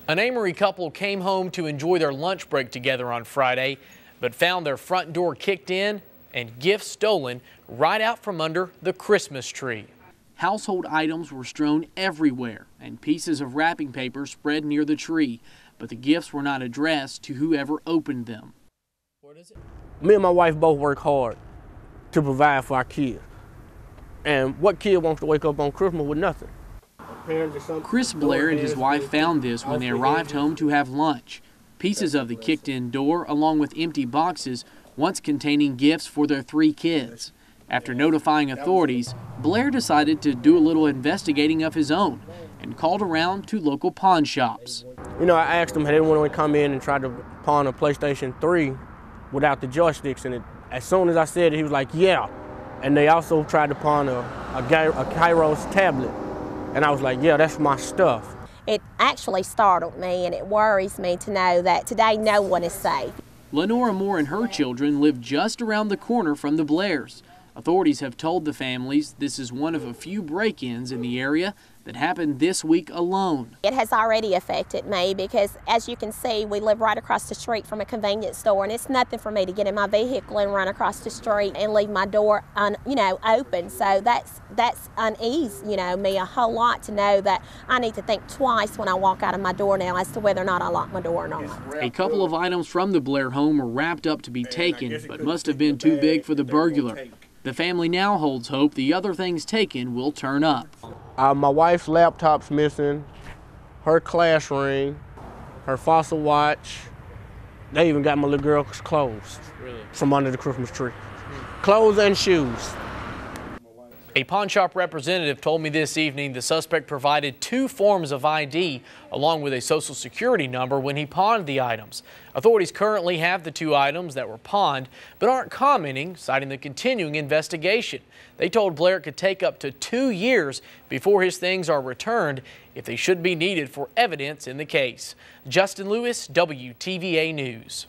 An Amory couple came home to enjoy their lunch break together on Friday, but found their front door kicked in and gifts stolen right out from under the Christmas tree. Household items were strewn everywhere and pieces of wrapping paper spread near the tree, but the gifts were not addressed to whoever opened them. What is it? Me and my wife both work hard to provide for our kids. And what kid wants to wake up on Christmas with nothing? Chris Blair and his wife found this when they arrived home to have lunch. Pieces of the kicked-in door along with empty boxes once containing gifts for their 3 kids. After notifying authorities, Blair decided to do a little investigating of his own and called around to local pawn shops. You know, I asked them had anyone want to come in and try to pawn a PlayStation 3 without the joysticks, and as soon as I said it, he was like, yeah. And they also tried to pawn a Kairos tablet. And I was like, yeah, that's my stuff. It actually startled me, and it worries me to know that today no one is safe. Lenora Moore and her children live just around the corner from the Blairs. Authorities have told the families this is one of a few break-ins in the area that happened this week alone. It has already affected me because, as you can see, we live right across the street from a convenience store, and it's nothing for me to get in my vehicle and run across the street and leave my door open. So that's unease, me a whole lot to know that I need to think twice when I walk out of my door now as to whether or not I lock my door or not. A couple of items from the Blair home were wrapped up to be taken, but must have been too big for the burglar. The family now holds hope the other things taken will turn up. My wife's laptop's missing, her class ring, her fossil watch. They even got my little girl's clothes from under the Christmas tree. Clothes and shoes. A pawn shop representative told me this evening the suspect provided 2 forms of ID along with a social security number when he pawned the items. Authorities currently have the 2 items that were pawned but aren't commenting, citing the continuing investigation. They told Blair it could take up to 2 years before his things are returned if they should be needed for evidence in the case. Justin Lewis, WTVA News.